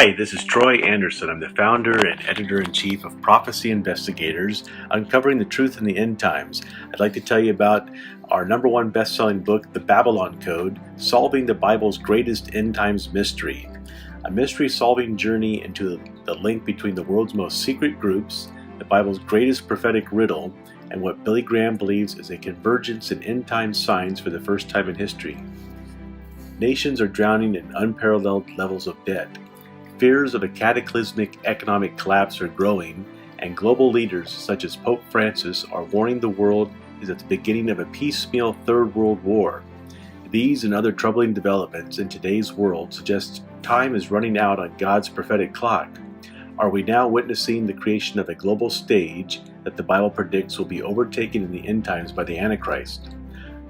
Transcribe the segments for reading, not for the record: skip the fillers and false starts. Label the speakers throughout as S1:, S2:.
S1: Hi, this is Troy Anderson. I'm the founder and editor-in-chief of Prophecy Investigators, uncovering the truth in the end times. I'd like to tell you about our #1 best-selling book, The Babylon Code, Solving the Bible's Greatest End Times Mystery. A mystery-solving journey into the link between the world's most secret groups, the Bible's greatest prophetic riddle, and what Billy Graham believes is a convergence in end-time signs for the first time in history. Nations are drowning in unparalleled levels of debt. Fears of a cataclysmic economic collapse are growing, and global leaders such as Pope Francis are warning the world is at the beginning of a piecemeal Third World War. These and other troubling developments in today's world suggest time is running out on God's prophetic clock. Are we now witnessing the creation of a global stage that the Bible predicts will be overtaken in the end times by the Antichrist?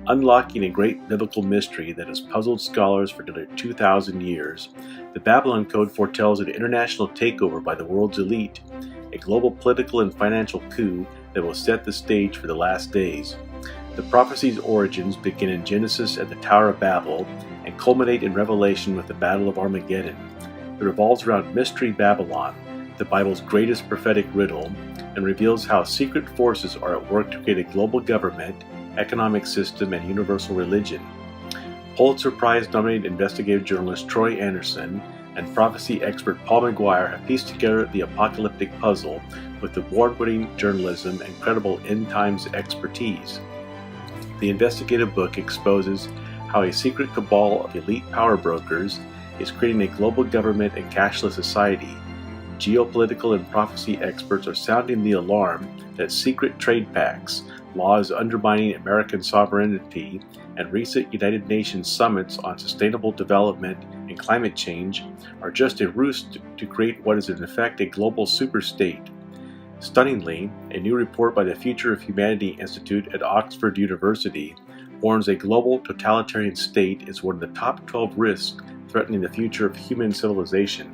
S1: Unlocking a great biblical mystery that has puzzled scholars for nearly 2,000 years, the Babylon Code foretells an international takeover by the world's elite, a global political and financial coup that will set the stage for the last days. The prophecy's origins begin in Genesis at the Tower of Babel and culminate in Revelation with the Battle of Armageddon. It revolves around Mystery Babylon, the Bible's greatest prophetic riddle, and reveals how secret forces are at work to create a global government, economic system, and universal religion. Pulitzer Prize-nominated investigative journalist Troy Anderson and prophecy expert Paul McGuire have pieced together the apocalyptic puzzle with award-winning journalism and credible end-times expertise. The investigative book exposes how a secret cabal of elite power brokers is creating a global government and cashless society. Geopolitical and prophecy experts are sounding the alarm that secret trade pacts, laws undermining American sovereignty, and recent United Nations summits on sustainable development and climate change are just a ruse to create what is in effect a global superstate. Stunningly, a new report by the Future of Humanity Institute at Oxford University warns a global totalitarian state is one of the top 12 risks threatening the future of human civilization.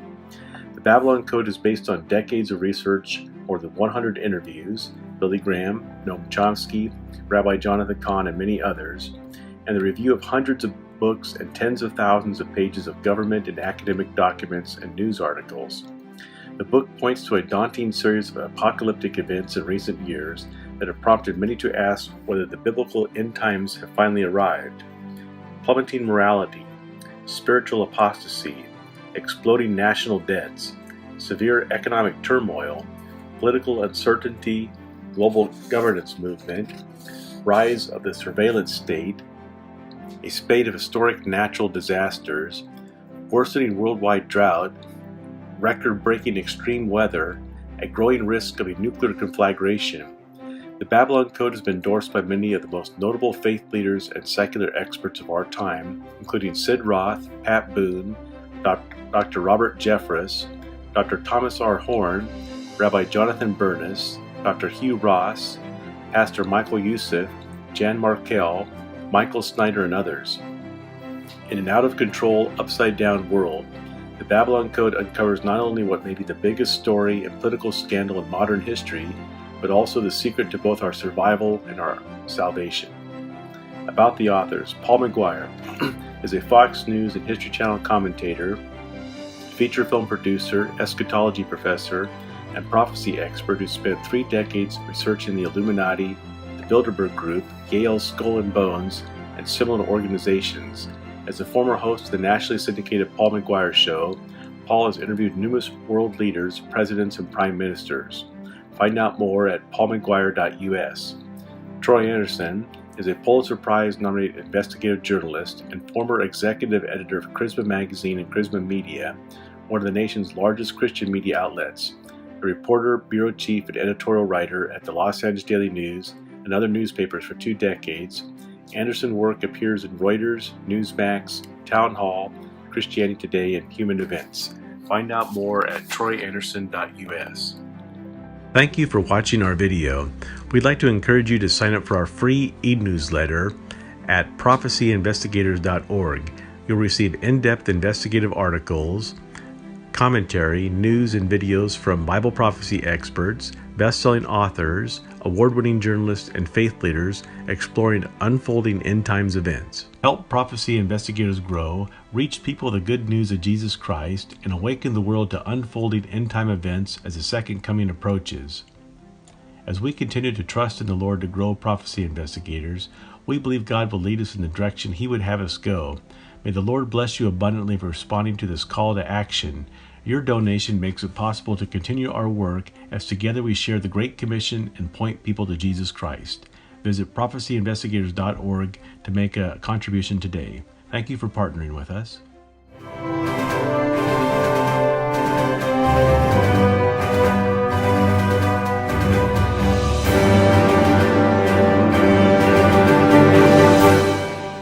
S1: The Babylon Code is based on decades of research, more than 100 interviews, Billy Graham, Noam Chomsky, Rabbi Jonathan Cahn, and many others, and the review of hundreds of books and tens of thousands of pages of government and academic documents and news articles. The book points to a daunting series of apocalyptic events in recent years that have prompted many to ask whether the biblical end times have finally arrived. Plummeting morality, spiritual apostasy, exploding national debts, severe economic turmoil, political uncertainty, global governance movement, rise of the surveillance state, a spate of historic natural disasters, worsening worldwide drought, record-breaking extreme weather, a growing risk of a nuclear conflagration. The Babylon Code has been endorsed by many of the most notable faith leaders and secular experts of our time, including Sid Roth, Pat Boone, Dr. Robert Jeffress, Dr. Thomas R. Horn, Rabbi Jonathan Bernis, Dr. Hugh Ross, Pastor Michael Youssef, Jan Markell, Michael Snyder, and others. In an out-of-control, upside-down world, the Babylon Code uncovers not only what may be the biggest story and political scandal in modern history, but also the secret to both our survival and our salvation. About the authors, Paul McGuire is a Fox News and History Channel commentator, feature film producer, eschatology professor, and prophecy expert who spent 3 decades researching the Illuminati, the Bilderberg Group, Yale's Skull and Bones, and similar organizations. As a former host of the nationally syndicated Paul McGuire Show, Paul has interviewed numerous world leaders, presidents, and prime ministers. Find out more at paulmcguire.us. Troy Anderson is a Pulitzer Prize-nominated investigative journalist and former executive editor of Charisma Magazine and Charisma Media, one of the nation's largest Christian media outlets. A reporter, bureau chief, and editorial writer at the Los Angeles Daily News and other newspapers for 2 decades, Anderson's work appears in Reuters, Newsmax, Town Hall, Christianity Today, and Human Events. Find out more at troyanderson.us. Thank you for watching our video. We'd like to encourage you to sign up for our free e-newsletter at prophecyinvestigators.org. You'll receive in-depth investigative articles, commentary, news, and videos from Bible prophecy experts, best-selling authors, award-winning journalists, and faith leaders exploring unfolding end times events. Help prophecy investigators grow, reach people the good news of Jesus Christ, and awaken the world to unfolding end time events as the second coming approaches. As we continue to trust in the Lord to grow prophecy investigators, we believe God will lead us in the direction He would have us go. May the Lord bless you abundantly for responding to this call to action. Your donation makes it possible to continue our work as together we share the Great Commission and point people to Jesus Christ. Visit prophecyinvestigators.org to make a contribution today. Thank you for partnering with us.